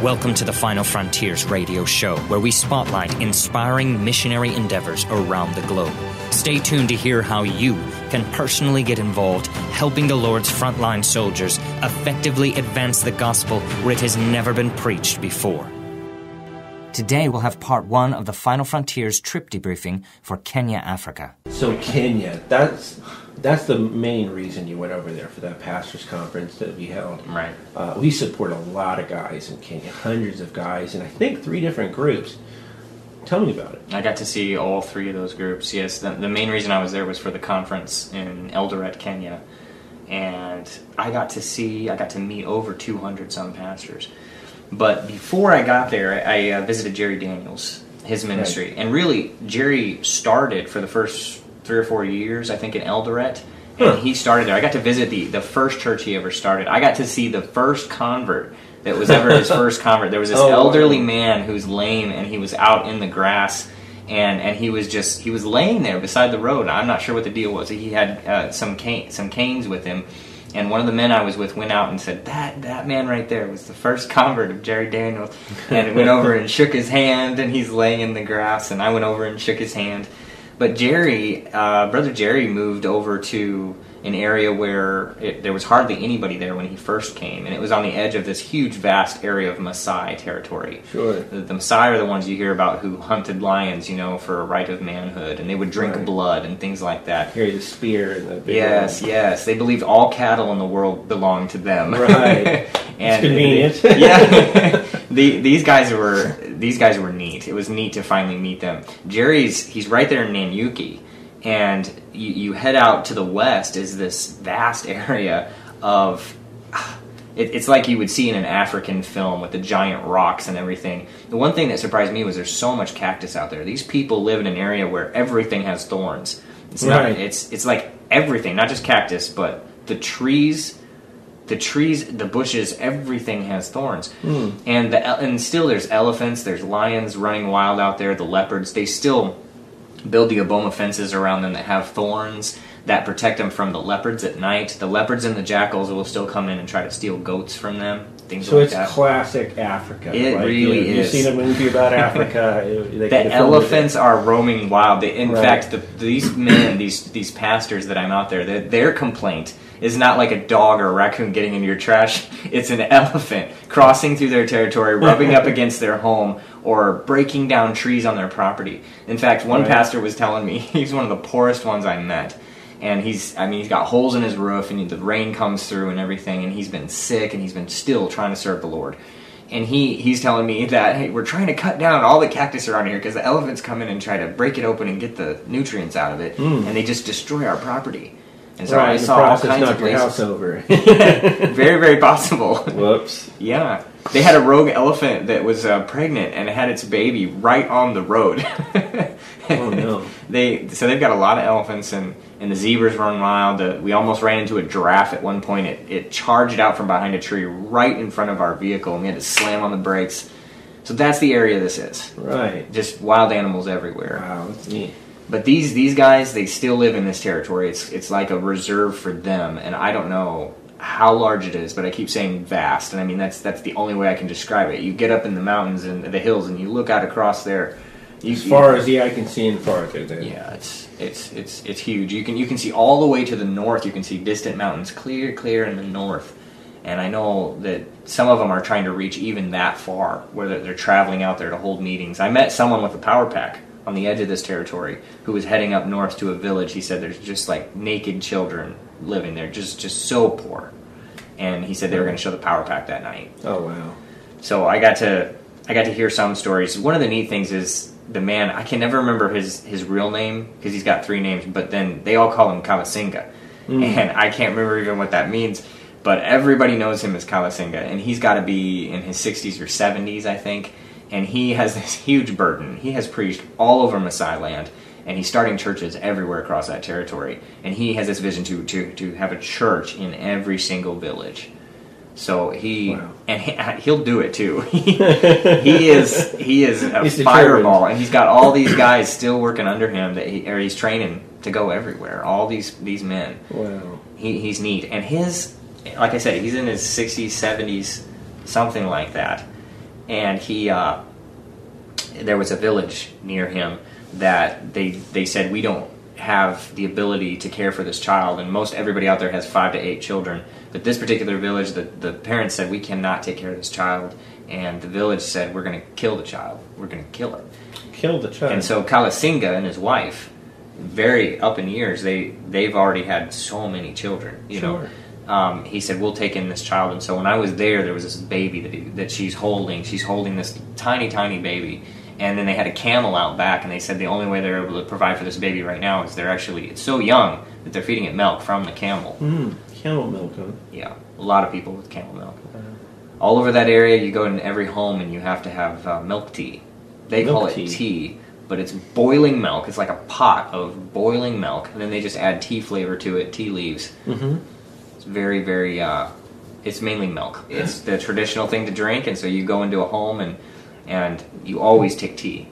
Welcome to the Final Frontiers radio show, where we spotlight inspiring missionary endeavors around the globe. Stay tuned to hear how you can personally get involved, helping the Lord's frontline soldiers effectively advance the gospel where it has never been preached before. Today we'll have part one of the Final Frontiers trip debriefing for Kenya, Africa. So Kenya, that's the main reason you went over there for that pastors conference that we held. Right. We support a lot of guys in Kenya, hundreds of guys, and I think 3 different groups. Tell me about it. I got to see all 3 of those groups, yes. The main reason I was there was for the conference in Eldoret, Kenya. And I got to meet over 200 some pastors. But before I got there, I visited Jerry Daniels, his ministry. Right. And really, Jerry started for the first 3 or 4 years, I think, in Eldoret. And he started there. I got to visit the first church he ever started. I got to see the first convert that was ever his first convert. There was this elderly man who's lame, and he was out in the grass, and he was laying there beside the road. I'm not sure what the deal was. He had some canes with him. And one of the men I was with went out and said, that man right there was the first convert of Jerry Daniels. And went over and shook his hand, and he's laying in the grass, and I went over and shook his hand. But Brother Jerry moved over to an area where there was hardly anybody there when he first came. And it was on the edge of this huge, vast area of Maasai territory. Sure. The Maasai are the ones you hear about who hunted lions, for a right of manhood. And they would drink blood and things like that. Carry the spear and the big Yes. They believed all cattle in the world belonged to them. Right. And it's convenient. Yeah. These guys were neat. It was neat to finally meet them. He's right there in Nanyuki. And you head out to the west is this vast area of... It's like you would see in an African film with the giant rocks and everything. The one thing that surprised me was there's so much cactus out there. These people live in an area where everything has thorns. It's like everything, not just cactus, but the trees, the bushes, everything has thorns. And still there's elephants, there's lions running wild out there, the leopards. They still build the aboma fences around them that have thorns that protect them from the leopards at night. The leopards and the jackals will still come in and try to steal goats from them, things like that. So it's classic Africa. It really is. You've seen a movie about Africa. The elephants are roaming wild. In fact, these men, these pastors that I'm out there, their complaint is not like a dog or a raccoon getting into your trash. It's an elephant crossing through their territory, rubbing up against their home, or breaking down trees on their property. In fact, one pastor was telling me, he's one of the poorest ones I met. And he's got holes in his roof, and the rain comes through and everything, and he's been sick, and he's been still trying to serve the Lord. And he's telling me that, hey, we're trying to cut down all the cactus around here because the elephants come in and try to break it open and get the nutrients out of it, and they just destroy our property. And so I saw all kinds of places. House over. Very, very possible. Whoops. Yeah. They had a rogue elephant that was pregnant, and it had its baby right on the road. Oh, no. So they've got a lot of elephants, and the zebras run wild. We almost ran into a giraffe at one point. It charged out from behind a tree right in front of our vehicle, and we had to slam on the brakes. So that's the area this is. Right. Just wild animals everywhere. Wow, that's neat. But these guys, they still live in this territory. It's like a reserve for them, and I don't know how large it is, but I keep saying vast, and I mean that's the only way I can describe it. You get up in the mountains and the hills, and you look out across there. As far as the eye can see and farther. Yeah, it's huge. You can see all the way to the north. You can see distant mountains clear in the north. And I know that some of them are trying to reach even that far, where they're traveling out there to hold meetings. I met someone with a power pack on the edge of this territory who was heading up north to a village. He said there's just like naked children living there, just so poor. And he said they were going to show the power pack that night. Oh, wow. So I got to hear some stories. One of the neat things is the man, I can never remember his real name because he's got 3 names, but then they all call him Kalasinga. And I can't remember even what that means, but everybody knows him as Kalasinga, and he's got to be in his 60s or 70s, I think, and he has this huge burden. He has preached all over Maasai land, and he's starting churches everywhere across that territory, and he has this vision to have a church in every single village. So he'll do it too. he is a fireball, and he's got all these guys still working under him he's training to go everywhere. All these men. Wow. He's neat, and like I said, he's in his 60s, 70s, something like that. and he there was a village near him that they said, we don't have the ability to care for this child, and most everybody out there has 5 to 8 children, but this particular village, the parents said, we cannot take care of this child, and the village said, we're going to kill the child, we're going to kill it. Kill the child. And so Kalasinga and his wife, very up in years, they've already had so many children, you Sure. know. He said, we'll take in this child. And so when I was there was this baby that she's holding. She's holding this tiny, tiny baby. And then they had a camel out back, and they said the only way they're able to provide for this baby right now is it's so young that they're feeding it milk from the camel. Camel milk, huh? Yeah, a lot of people with camel milk. All over that area, you go in every home and you have to have milk tea. They call it tea, but it's boiling milk. It's like a pot of boiling milk, and then they just add tea flavor to it, tea leaves. Mm-hmm. It's very, very, it's mainly milk. It's the traditional thing to drink, and so you go into a home and you always take tea.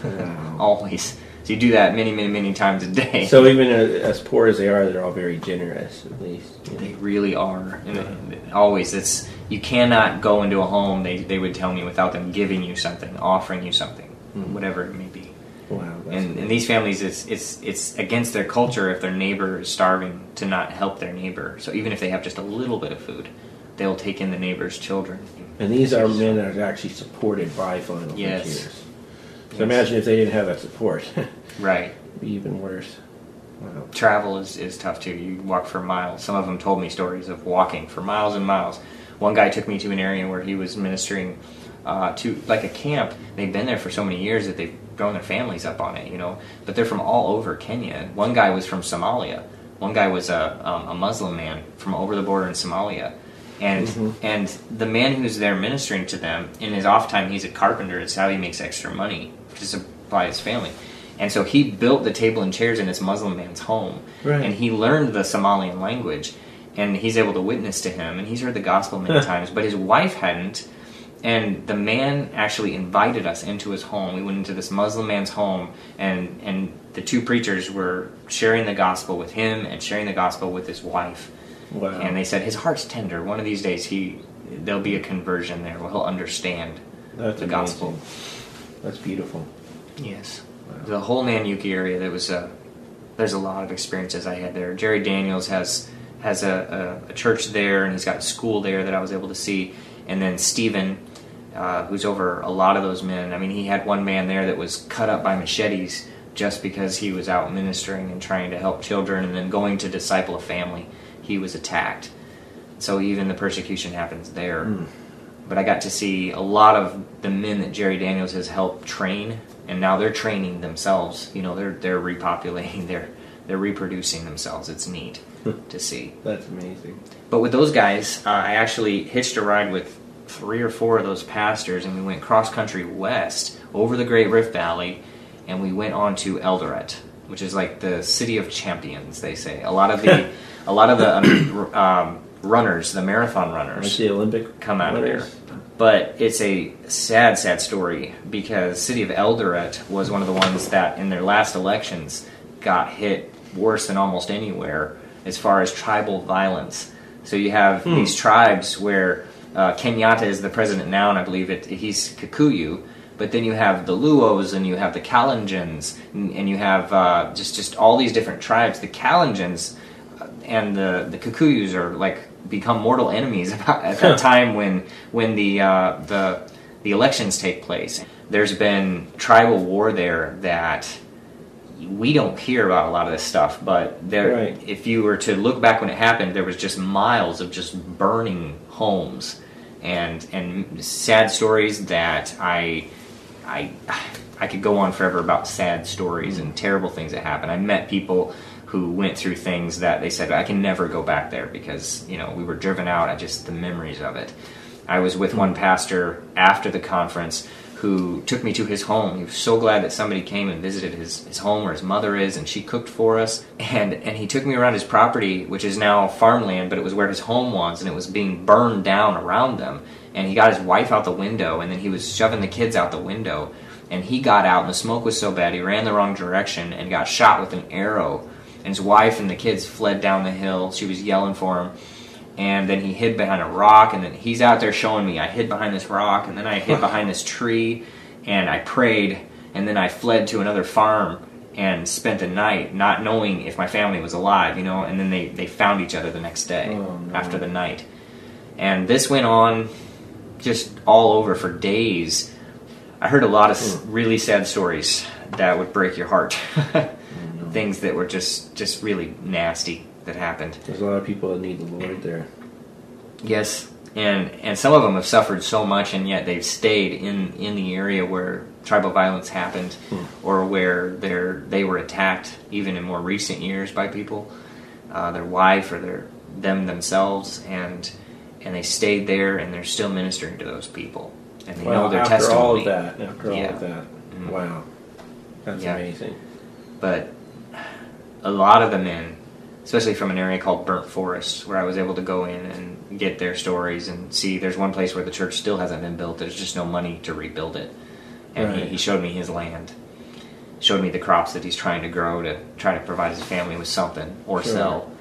Wow. Always. So you do that many, many, many times a day. So even as poor as they are, they're all very generous, at least. You know? They really are. And always, you cannot go into a home, they would tell me, without them giving you something, offering you something, whatever it may be. Wow. And these families, it's against their culture if their neighbor is starving to not help their neighbor. So even if they have just a little bit of food, they'll take in the neighbor's children. And these are men that are actually supported by volunteers. Yes. So imagine if they didn't have that support. Right. It'd be even worse. Wow. Travel is tough too. You walk for miles. Some of them told me stories of walking for miles and miles. One guy took me to an area where he was ministering to like a camp. They've been there for so many years that they've grown their families up on it, you know. But they're from all over Kenya. One guy was from Somalia. One guy was a Muslim man from over the border in Somalia. And the man who's there ministering to them, in his off time, he's a carpenter. It's how he makes extra money to supply his family. And so he built the table and chairs in this Muslim man's home. Right. And he learned the Somalian language. And he's able to witness to him. And he's heard the gospel many times. But his wife hadn't. And the man actually invited us into his home. We went into this Muslim man's home. And the two preachers were sharing the gospel with him and sharing the gospel with his wife. Wow. And they said his heart's tender. One of these days there'll be a conversion there where he'll understand the gospel. That's beautiful. Yes. Wow. The whole Nanyuki area, there's a lot of experiences I had there. Jerry Daniels has a church there, and he's got a school there that I was able to see. And then Stephen, who's over a lot of those men. I mean, he had one man there that was cut up by machetes just because he was out ministering and trying to help children, and then going to disciple a family. He was attacked. So even the persecution happens there. But I got to see a lot of the men that Jerry Daniels has helped train, and now they're training themselves. You know, they're repopulating, they're reproducing themselves. It's neat to see. That's amazing. But with those guys, I actually hitched a ride with 3 or 4 of those pastors, and we went cross-country west over the Great Rift Valley, and we went on to Eldoret, which is like the city of champions, they say. A lot of the runners, the marathon runners, like the Olympic come out runners. of there. But it's a sad, sad story, because the city of Eldoret was one of the ones that in their last elections got hit worse than almost anywhere as far as tribal violence. So you have these tribes where Kenyatta is the president now, and I believe he's Kikuyu. But then you have the Luos, and you have the Kalenjins, and you have just all these different tribes. The Kalenjins and the Kikuyus are like become mortal enemies at that time when the elections take place. There's been tribal war there that we don't hear about a lot of this stuff, but if you were to look back when it happened, there was just miles of just burning homes and sad stories that I could go on forever about sad stories and terrible things that happened. I met people who went through things that they said, I can never go back there because, you know, we were driven out. The memories of it. I was with one pastor after the conference who took me to his home. He was so glad that somebody came and visited his home where his mother is, and she cooked for us. And he took me around his property, which is now farmland, but it was where his home was, and it was being burned down around them. And he got his wife out the window, and then he was shoving the kids out the window. And he got out, and the smoke was so bad, he ran the wrong direction and got shot with an arrow. And his wife and the kids fled down the hill. She was yelling for him. and then he hid behind a rock, and then he's out there showing me I hid behind this rock, and then I hid behind this tree, and I prayed, and then I fled to another farm and spent the night not knowing if my family was alive, and then they found each other the next day after the night. And this went on just all over for days. I heard a lot of really sad stories that would break your heart. Things that were just really nasty that happened. There's a lot of people that need the Lord there. Yes, and some of them have suffered so much, and yet they've stayed in the area where tribal violence happened, or where they were attacked, even in more recent years, by people, their wife or themselves, and they stayed there, and they're still ministering to those people, and they know their testimony. All of that, wow, that's amazing. But a lot of the men, especially from an area called Burnt Forest, where I was able to go in and get their stories and see. There's one place where the church still hasn't been built. There's just no money to rebuild it. And he showed me his land, showed me the crops that he's trying to grow to try to provide his family with something or sell.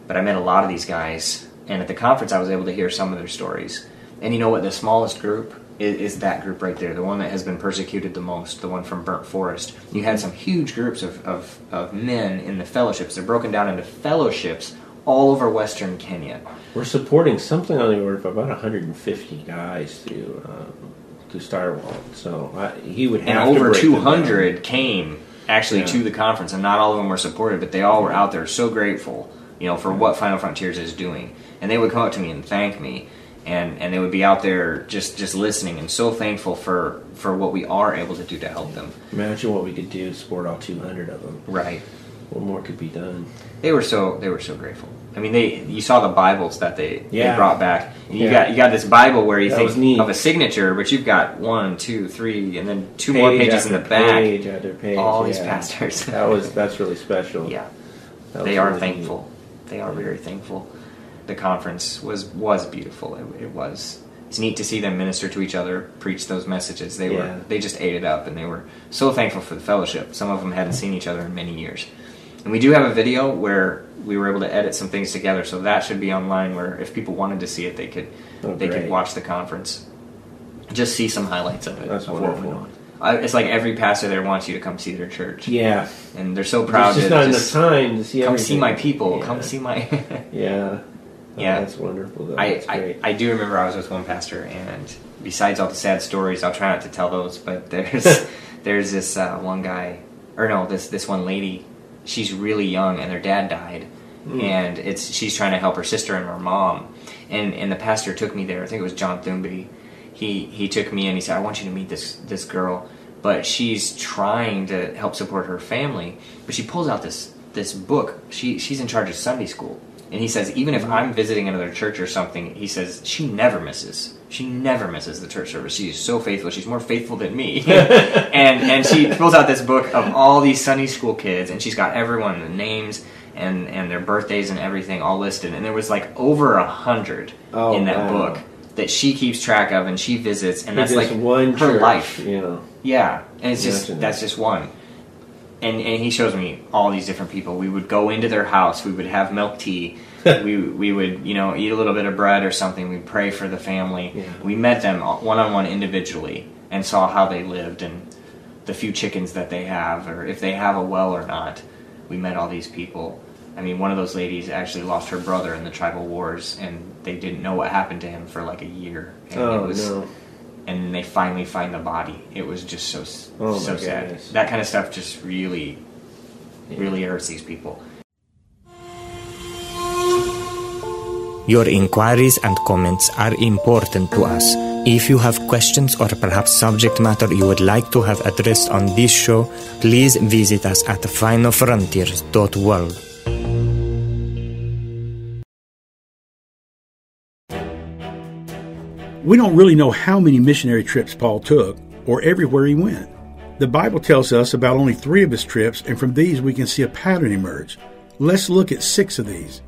But I met a lot of these guys, and at the conference I was able to hear some of their stories. And you know what? The smallest group is that group right there, the one that has been persecuted the most, the one from Burnt Forest. You had some huge groups of men in the fellowships. They're broken down into fellowships all over Western Kenya. We're supporting something on the order of about 150 guys to Starwall. So he would have and to over break 200 came actually to the conference, and not all of them were supported, but they all were out there so grateful, for what Final Frontiers is doing. And they would come up to me and thank me. And they would be out there just listening and so thankful for what we are able to do to help them. Imagine what we could do to support all 200 of them. Right. What more could be done? They were so grateful. I mean, you saw the Bibles that they brought back. You got this Bible where you think of a signature, but you've got 1, 2, 3, and then 2 more pages in the back. Page after page. All these pastors. That's really special. Yeah. They are really thankful. They are very thankful. The conference was beautiful. It was. It's neat to see them minister to each other, preach those messages. They just ate it up, and they were so thankful for the fellowship. Some of them hadn't seen each other in many years. And we do have a video where we were able to edit some things together, so that should be online. Where if people wanted to see it, they could watch the conference, just see some highlights of it. That's wonderful. It's like every pastor there wants you to come see their church. Yeah, and they're so proud. There's just not enough time to see. Come everything. see my people. Yeah. Come see my. Yeah. Yeah, that's wonderful. That's great. I do remember I was with one pastor, and besides all the sad stories, I'll try not to tell those. But there's this one guy, or no, this one lady. She's really young, and their dad died, and she's trying to help her sister and her mom. And the pastor took me there. I think it was John Thumby. He took me and he said, "I want you to meet this girl, but she's trying to help support her family. But she pulls out this book. She's in charge of Sunday school." And he says, even if I'm visiting another church or something, he says, she never misses the church service. She is so faithful. She's more faithful than me. and she pulls out this book of all these Sunday school kids, and she's got everyone, the names and their birthdays and everything all listed. And there was like over 100 in that book that she keeps track of and she visits, and that's like one her church, life. Yeah, and it's that's just one. And he shows me all these different people. We would go into their house. We would have milk tea. we would eat a little bit of bread or something. We'd pray for the family. Yeah. We met them one-on-one individually and saw how they lived and the few chickens that they have, or if they have a well or not. We met all these people. I mean, one of those ladies actually lost her brother in the tribal wars, and they didn't know what happened to him for like a year. And and they finally find the body. It was just so sad. Goodness. That kind of stuff just really hurts these people. Your inquiries and comments are important to us. If you have questions or perhaps subject matter you would like to have addressed on this show, please visit us at finalfrontiers.world. We don't really know how many missionary trips Paul took or everywhere he went. The Bible tells us about only 3 of his trips, and from these we can see a pattern emerge. Let's look at 6 of these.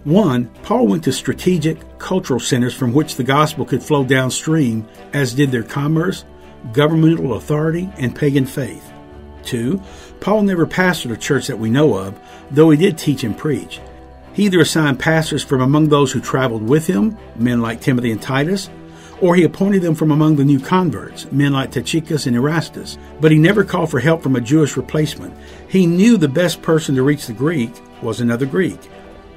1, Paul went to strategic cultural centers from which the gospel could flow downstream, as did their commerce, governmental authority, and pagan faith. 2, Paul never pastored a church that we know of, though he did teach and preach. He either assigned pastors from among those who traveled with him, men like Timothy and Titus, or he appointed them from among the new converts, men like Tychicus and Erastus. But he never called for help from a Jewish replacement. He knew the best person to reach the Greek was another Greek.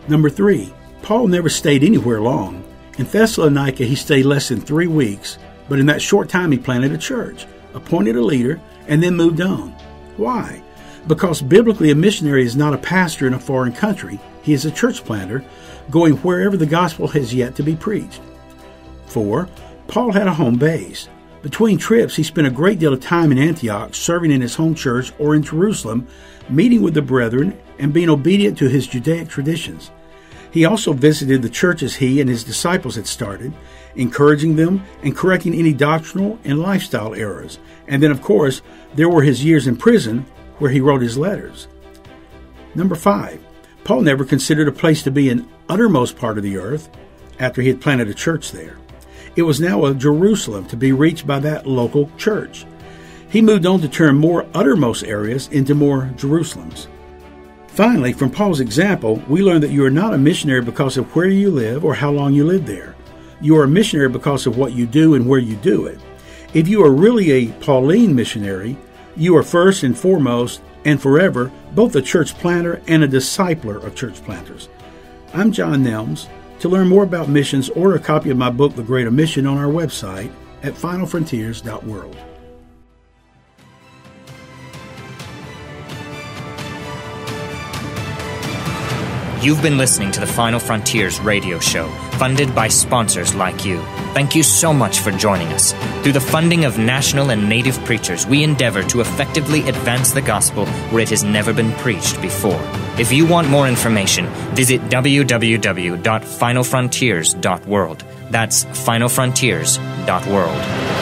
Number 3, Paul never stayed anywhere long. In Thessalonica, he stayed less than 3 weeks, but in that short time he planted a church, appointed a leader, and then moved on. Why? Because biblically a missionary is not a pastor in a foreign country. He is a church planter, going wherever the gospel has yet to be preached. 4, Paul had a home base. Between trips, he spent a great deal of time in Antioch, serving in his home church or in Jerusalem, meeting with the brethren, and being obedient to his Judaic traditions. He also visited the churches he and his disciples had started, encouraging them and correcting any doctrinal and lifestyle errors. And then, of course, there were his years in prison where he wrote his letters. Number 5, Paul never considered a place to be in uttermost part of the earth after he had planted a church there. It was now a Jerusalem to be reached by that local church. He moved on to turn more uttermost areas into more Jerusalems. Finally, from Paul's example, we learn that you are not a missionary because of where you live or how long you live there. You are a missionary because of what you do and where you do it. If you are really a Pauline missionary, you are first and foremost and forever both a church planter and a discipler of church planters. I'm John Nelms. To learn more about missions, order a copy of my book, The Great Mission, on our website at finalfrontiers.world. You've been listening to the Final Frontiers radio show, funded by sponsors like you. Thank you so much for joining us. Through the funding of national and native preachers, we endeavor to effectively advance the gospel where it has never been preached before. If you want more information, visit www.finalfrontiers.world. That's finalfrontiers.world.